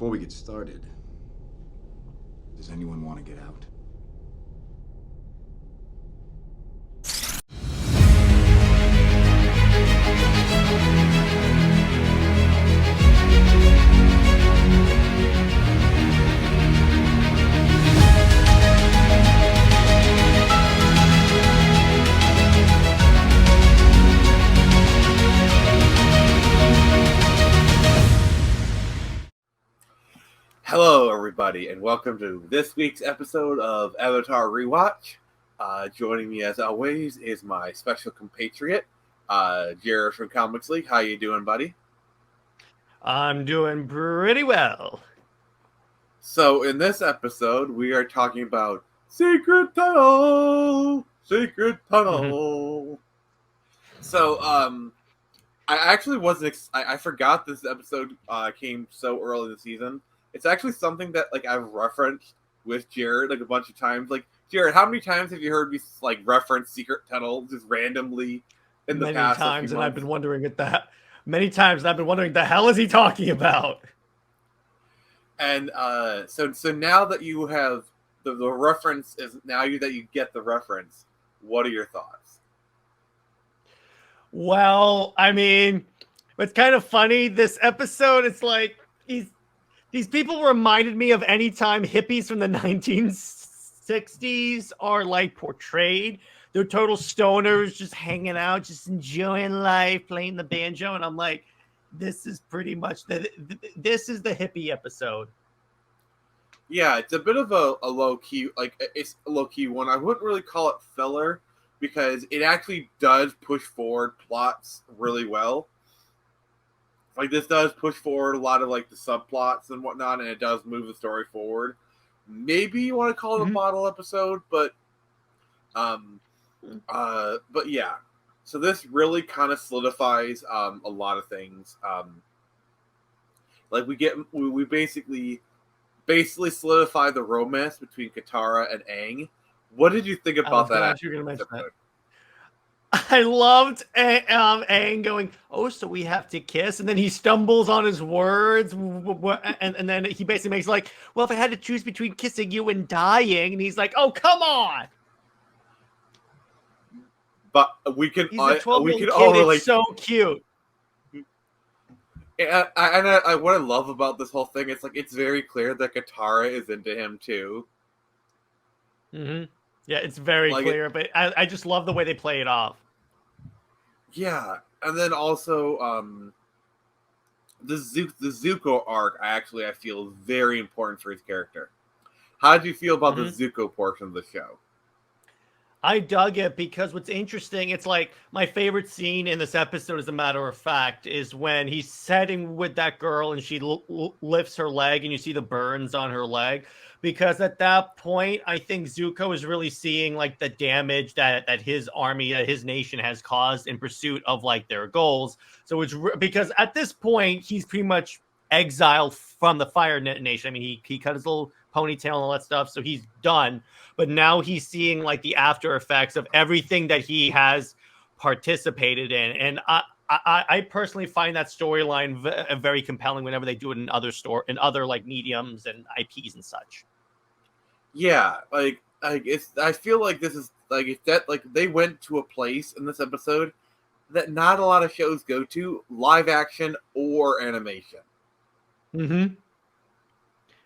Before we get started, does anyone want to get out? Hello, everybody, and welcome to this week's episode of Avatar Rewatch. Joining me, as always, is my special compatriot, Jared from Comics League. How you doing, buddy? I'm doing pretty well. So, in this episode, we are talking about Secret Tunnel! Secret Tunnel! So, I actually wasn't... I forgot this episode came so early in the season. It's actually something that I've referenced with Jared a bunch of times. Jared, how many times have you heard me reference Secret Tunnel just randomly in the past? Many times, and I've been wondering the hell is he talking about? And so now that you have the reference is now that you get the reference, what are your thoughts? Well, I mean, it's kind of funny. This episode, it's like these people reminded me of any time hippies from the 1960s are portrayed. They're total stoners, just hanging out, just enjoying life, playing the banjo. And I'm like, this is pretty much this is the hippie episode. Yeah, it's a bit of a low key, it's a low key one. I wouldn't really call it filler because it actually does push forward plots really well. This does push forward a lot of the subplots and whatnot, and it does move the story forward. Maybe you want to call it a bottle episode, but yeah. So this really kind of solidifies a lot of things. We basically solidify the romance between Katara and Aang. What did you think about that? You're gonna mention that. I loved Aang going, oh, so we have to kiss? And then he stumbles on his words. And then he basically makes well, if I had to choose between kissing you and dying. And he's like, oh, come on. But we can all relate. It's so cute. And what I love about this whole thing, it's very clear that Katara is into him too. Mm-hmm. Yeah, it's very clear, but I just love the way they play it off. Yeah, and then also the Zuko arc. I feel is very important for his character. How did you feel about the Zuko portion of the show? I dug it because what's interesting, it's my favorite scene in this episode, as a matter of fact, is when he's sitting with that girl and she lifts her leg and you see the burns on her leg. Because at that point, I think Zuko is really seeing the damage that his army, that his nation has caused in pursuit of their goals. So it's because at this point, he's pretty much exiled from the Fire Nation. I mean, he cut his little ponytail and all that stuff, so he's done. But now he's seeing the after effects of everything that he has participated in. And I personally find that storyline very compelling whenever they do it in other mediums and IPs and such. Yeah, I feel like this is they went to a place in this episode that not a lot of shows go to, live action or animation. Mm-hmm.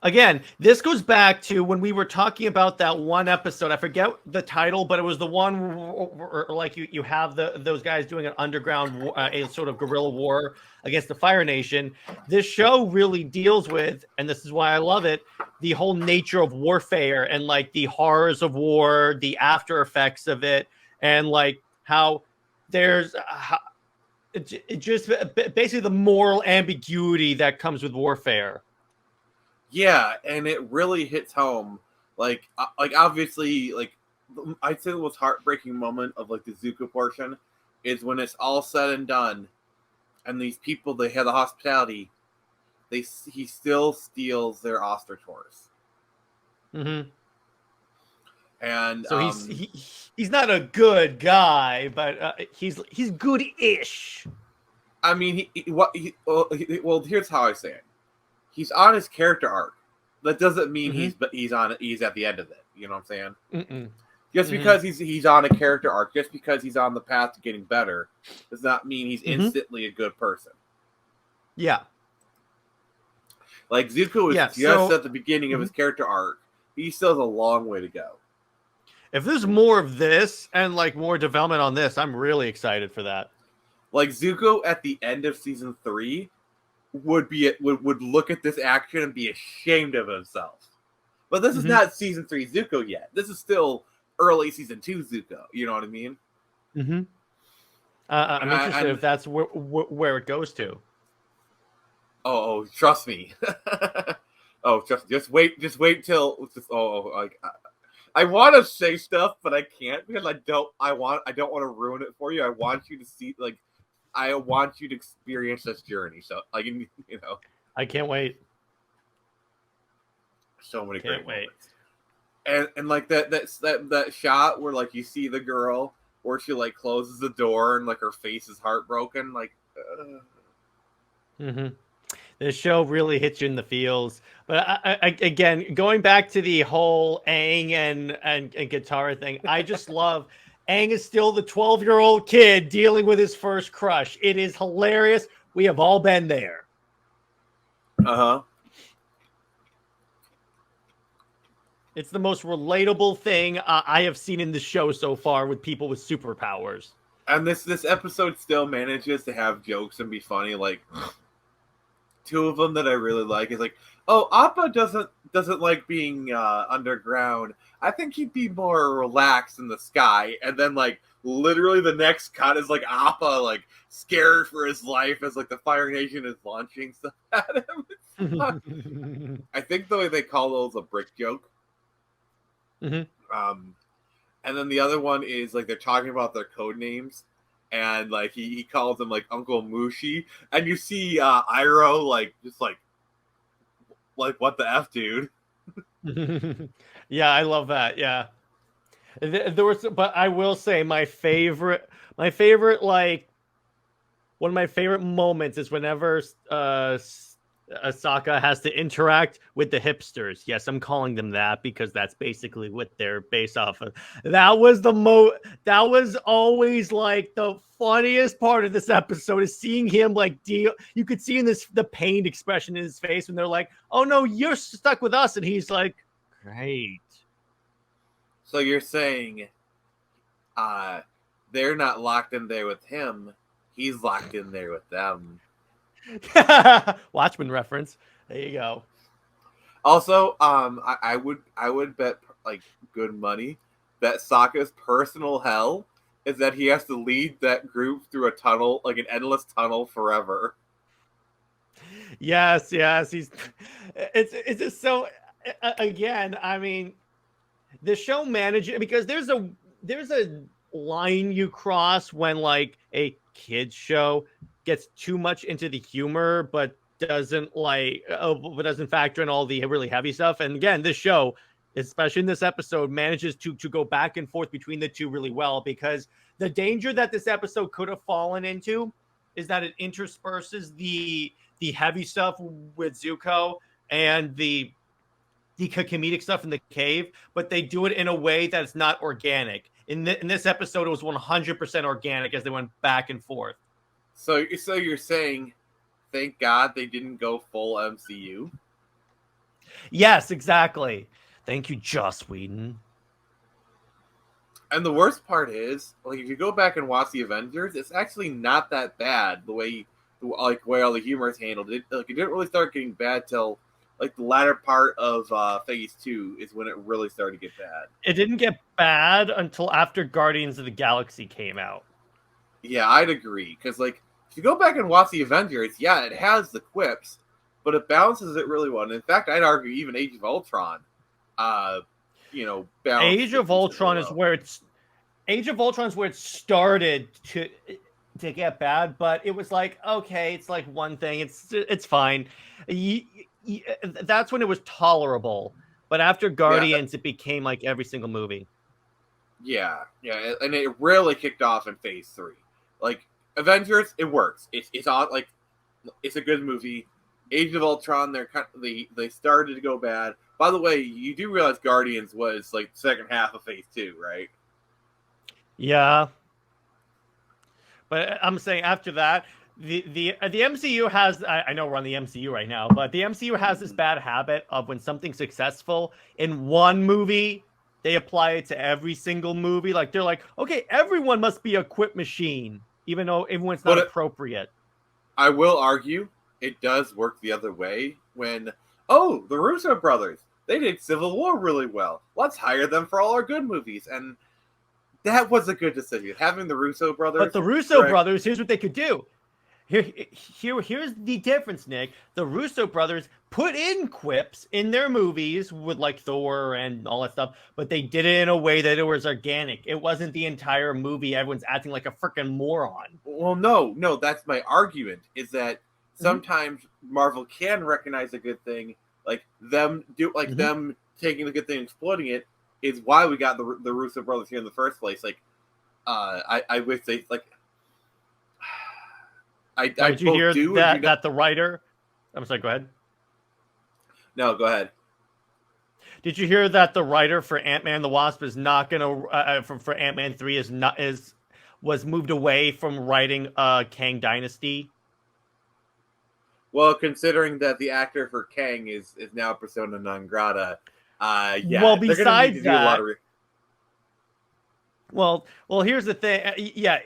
Again, this goes back to when we were talking about that one episode. I forget the title, but it was the one where you have those guys doing an underground a sort of guerrilla war against the Fire Nation. This show really deals with, and this is why I love it, the whole nature of warfare and the horrors of war, the after effects of it, and how there's it just basically the moral ambiguity that comes with warfare. Yeah, and it really hits home. Obviously, I'd say the most heartbreaking moment of the Zuko portion is when it's all said and done, and these people, they have the hospitality, he still steals their ostrich horse. Mm-hmm. And so he's not a good guy, but he's good-ish. I mean, well, here's how I say it. he's on his character arc. That doesn't mean Mm-hmm. he's at the end of it. You know what I'm saying? Mm-mm. Just because he's on a character arc, just because he's on the path to getting better, does not mean he's instantly a good person. Yeah. Like Zuko is just at the beginning of his character arc. He still has a long way to go. If there's more of this and like more development on this, I'm really excited for that. Like Zuko at the end of season 3 would look at this action and be ashamed of himself. But this is not season 3 Zuko yet. This is still early season 2 Zuko. You know what I mean? Mm-hmm. I'm interested if that's where it goes to. Oh, trust me. Just wait till. I want to say stuff, but I can't because I don't want to ruin it for you. I want you to see, I want you to experience this journey. So, I can't wait. So many great moments. And like that shot where like you see the girl where she like closes the door and like her face is heartbroken. This show really hits you in the feels. But I again, going back to the whole Aang and Katara thing, I just love Aang is still the 12-year-old kid dealing with his first crush. It is hilarious. We have all been there. It's the most relatable thing I have seen in the show so far with people with superpowers. And this episode still manages to have jokes and be funny. Like, two of them that I really like is like, oh, Appa doesn't like being underground. I think he'd be more relaxed in the sky. And then like literally the next cut is like Appa like scared for his life as like the Fire Nation is launching stuff at him. I think the way they call those a brick joke. And then the other one is like they're talking about their code names. And like he calls him like Uncle Mushi, and you see Iroh like just like what the F, dude. Yeah, I love that. Yeah, there was, but I will say my favorite like one of my favorite moments is whenever Sokka has to interact with the hipsters. Yes, I'm calling them that because that's basically what they're based off of. That was that was always like the funniest part of this episode is seeing him like deal. You could see in the pained expression in his face when they're like, "Oh no, you're stuck with us," and he's like, "Great." So you're saying, they're not locked in there with him; he's locked in there with them. Watchmen reference. There you go. Also, I would bet like good money that Sokka's personal hell is that he has to lead that group through a tunnel, like an endless tunnel forever. Yes, it's just so. Again, I mean, the show manages because there's a line you cross when like a kids show gets too much into the humor, but doesn't factor in all the really heavy stuff. And again, this show, especially in this episode, manages to go back and forth between the two really well, because the danger that this episode could have fallen into is that it intersperses the heavy stuff with Zuko and the comedic stuff in the cave, but they do it in a way that's not organic. In this episode, it was 100% organic as they went back and forth. So you're saying, thank God they didn't go full MCU? Yes, exactly. Thank you, Joss Whedon. And the worst part is, like, if you go back and watch the Avengers, it's actually not that bad the way all the humor is handled. It didn't really start getting bad till like the latter part of Phase 2 is when it really started to get bad. It didn't get bad until after Guardians of the Galaxy came out. Yeah, I'd agree, because like if you go back and watch the Avengers, yeah, it has the quips, but it balances it really well. And in fact, I'd argue even Age of Ultron, Age of Ultron is where it's it started to get bad, but it was like, okay, it's like one thing, it's fine. That's when it was tolerable, but after Guardians, it became like every single movie. Yeah, and it really kicked off in Phase 3. Like Avengers, it works. It's on, like, it's a good movie. Age of Ultron, they started to go bad. By the way, you do realize Guardians was like the second half of Phase 2, right? Yeah. But I'm saying after that, the MCU has, I know we're on the MCU right now, but the MCU has this bad habit of when something's successful in one movie, they apply it to every single movie. Like they're like, okay, everyone must be a quip machine, even though everyone's not appropriate. I will argue it does work the other way when, oh, the Russo brothers, they did Civil War really well. Let's hire them for all our good movies. And that was a good decision. Having the Russo brothers. But the Russo brothers, here's what they could do. Here's the difference, Nick. The Russo brothers put in quips in their movies with like Thor and all that stuff, but they did it in a way that it was organic. It wasn't the entire movie. Everyone's acting like a freaking moron. Well, no, that's my argument. Is that sometimes Marvel can recognize a good thing, like them them taking the good thing and exploiting it is why we got the Russo brothers here in the first place. Like, I wish they like. Did you hear that the writer? I'm sorry. Go ahead. No, go ahead. Did you hear that the writer for Ant-Man the Wasp is not gonna for Ant-Man 3 was moved away from writing Kang Dynasty? Well, considering that the actor for Kang is now persona non grata, yeah. Well, besides that, well, here's the thing. Yeah,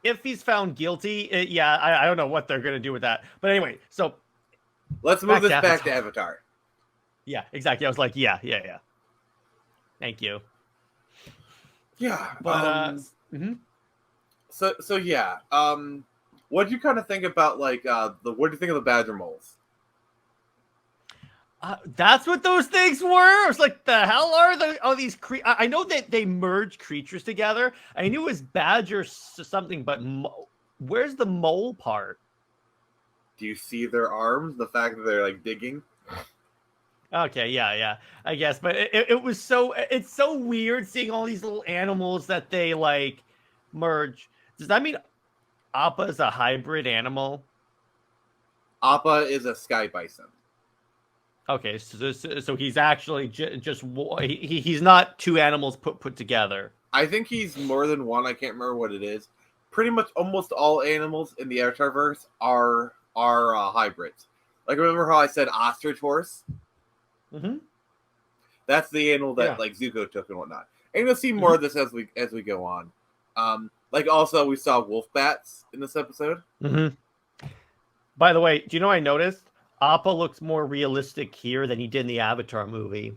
if he's found guilty, I don't know what they're gonna do with that. But anyway, so let's move this back to Avatar. Yeah, exactly. I was like, yeah. Thank you. Yeah, but So yeah. What do you kind of think about what do you think of the Badger Moles? That's what those things were. I was like, the hell are all these I know that they merge creatures together. I knew it was badger something, but where's the mole part? Do you see their arms? The fact that they're like digging. Okay, yeah, I guess, but it's so weird seeing all these little animals that they like merge. Does that mean Appa is a hybrid animal? Appa is a sky bison. Okay, so he's actually just he's not two animals put together. I think he's more than one. I can't remember what it is. Pretty much almost all animals in the Avatarverse are hybrids. Like, remember how I said ostrich horse? Mm-hmm. That's the animal that like Zuko took and whatnot. And you'll see more of this as we go on. Like also we saw wolf bats in this episode. Mm-hmm. By the way, do you know what I noticed? Appa looks more realistic here than he did in the Avatar movie.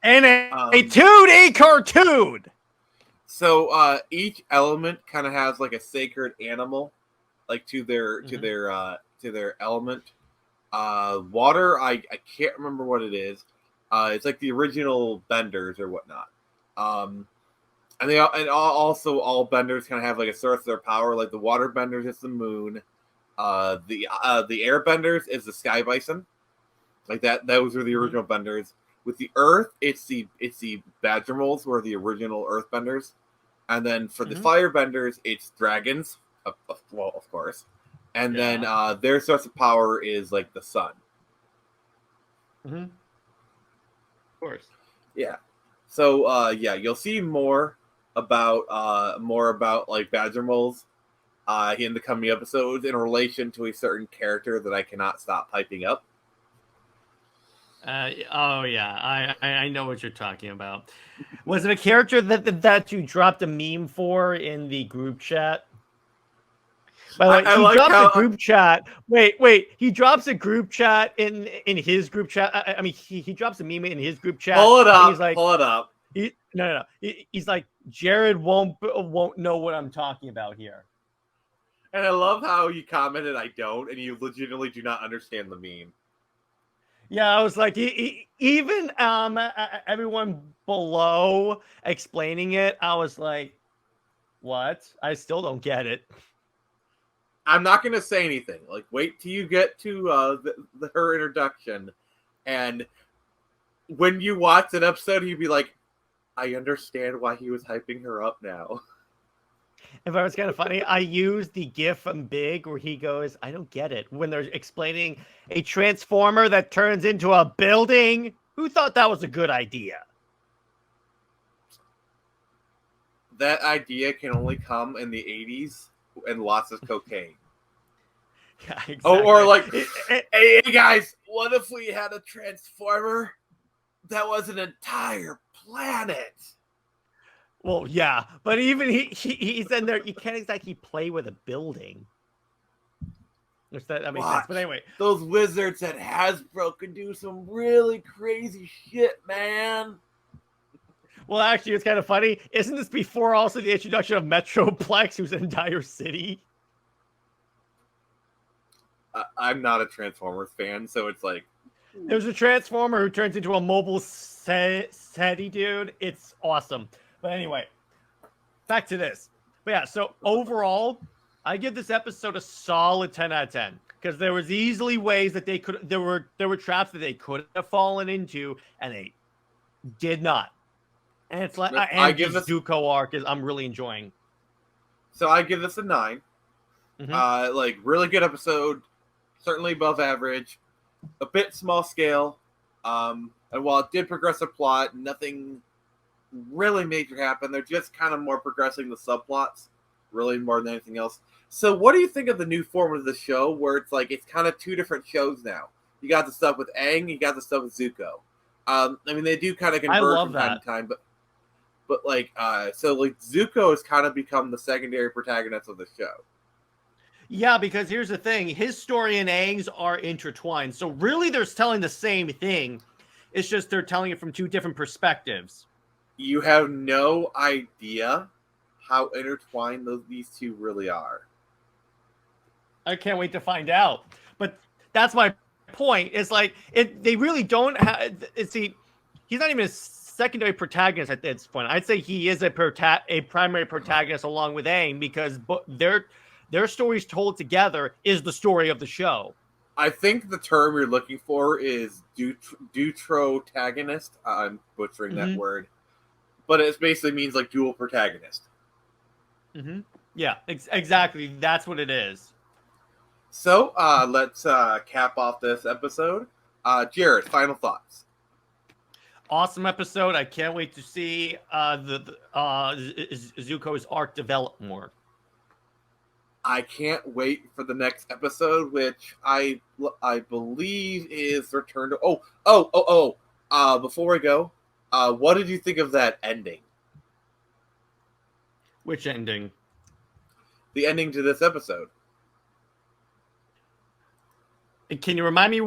And a 2D cartoon. So each element kind of has like a sacred animal, like to their element. Water, I can't remember what it is. It's like the original benders or whatnot. And also all benders kind of have like a source of their power. Like the water benders is the moon. The air benders is the sky bison. Like that. Those were the original benders. With the earth, it's the badger moles were the original earth benders. And then for the fire benders, it's dragons. Well, of course. And then their source of power is like the sun. Mm-hmm. Of course. Yeah. So you'll see more about like badger moles in the coming episodes in relation to a certain character that I cannot stop hyping up. I know what you're talking about. Was it a character that you dropped a meme for in the group chat? By the way, he drops a group chat. Wait. He drops a group chat in his group chat. I mean, he drops a meme in his group chat. Pull it up. He's like, pull it up. No. He's like, Jared won't know what I'm talking about here. And I love how you commented, I don't, and you legitimately do not understand the meme. Yeah, I was like, even everyone below explaining it, I was like, what? I still don't get it. I'm not going to say anything. Like, wait till you get to her introduction. And when you watch an episode, you'd be like, I understand why he was hyping her up now. If I was kind of funny, I used the GIF from Big where he goes, "I don't get it," when they're explaining a transformer that turns into a building. Who thought that was a good idea? That idea can only come in the 80s and lots of cocaine. Yeah, exactly. Oh, or like, hey guys, what if we had a transformer that was an entire planet? Well, yeah, but even he's in there. You can't exactly play with a building. Which that makes sense. But anyway, those wizards at Hasbro can do some really crazy shit, man. Well, actually, it's kind of funny. Isn't this before also the introduction of Metroplex, who's an entire city? I'm not a Transformers fan, so it's like... There's a Transformer who turns into a mobile city, dude. It's awesome. But anyway, back to this. But yeah, so overall, I give this episode a solid 10 out of 10. Because there was easily ways that they could... There were traps that they could have fallen into, and they did not. And it's like... I give this Zuko arc is I'm really enjoying. So I give this a 9. Mm-hmm. Like, really good episode. Certainly above average, a bit small scale, and while it did progress the plot, nothing really major happened. They're just kind of more progressing the subplots, really more than anything else. So what do you think of the new format of the show, where it's like it's kind of two different shows now? You got the stuff with Aang, you got the stuff with Zuko. I mean, they do kind of converge from time to time, but like, so like Zuko has kind of become the secondary protagonist of the show. Yeah, because here's the thing. His story and Aang's are intertwined. So really they're telling the same thing. It's just they're telling it from two different perspectives. You have no idea how intertwined these two really are. I can't wait to find out. But that's my point. It's like, they really don't have... See, he's not even a secondary protagonist at this point. I'd say he is a primary protagonist along with Aang, because their stories told together is the story of the show. I think the term you're looking for is deuterotagonist. I'm butchering that word. But it basically means like dual protagonist. Mm-hmm. Yeah, exactly. That's what it is. So let's cap off this episode. Jared, final thoughts. Awesome episode. I can't wait to see Zuko's arc develop more. I can't wait for the next episode, which I believe is Return to... before we go, what did you think of that ending? Which ending? The ending to this episode. Can you remind me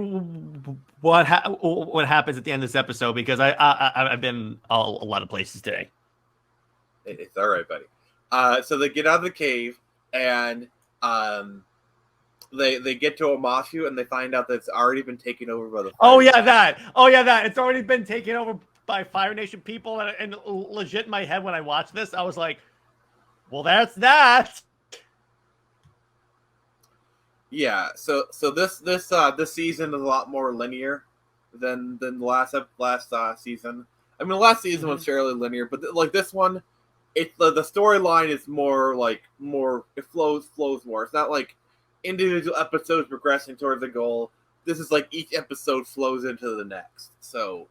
what happens at the end of this episode? Because I've been a lot of places today. It's all right, buddy. So they get out of the cave, and they get to Omashu, and they find out that it's already been taken over by the that. It's already been taken over by Fire Nation people. And legit in my head when I watched this, I was like, well, that's that. Yeah, so this season is a lot more linear than the last season. I mean, the last season was fairly linear, but like this one, it's the storyline is more it flows more. It's not like individual episodes progressing towards the goal. This is like each episode flows into the next. So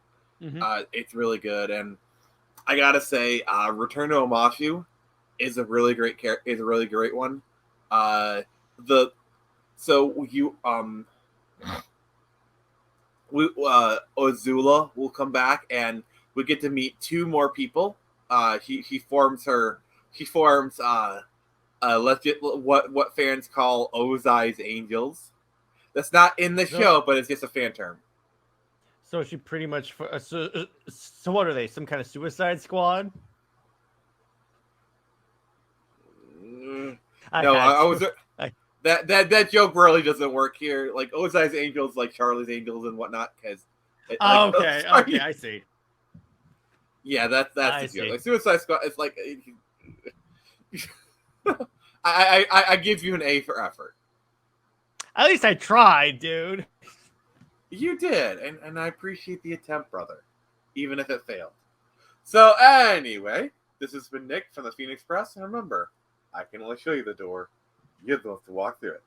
it's really good, and I gotta say, Return to Omashu is a really great one. Ozula will come back, and we get to meet two more people. She forms what fans call Ozai's Angels. That's not in the show, but it's just a fan term. So she pretty much so what are they? Some kind of Suicide Squad? That joke really doesn't work here. Like Ozai's Angels, like Charlie's Angels and whatnot. Because okay, I see. Yeah, that's the joke. Like Suicide Squad, it's like I give you an A for effort. At least I tried, dude. You did, and I appreciate the attempt, brother, even if it failed. So anyway, this has been Nick from the Phoenix Press, and remember, I can only show you the door. You're the one to walk through it.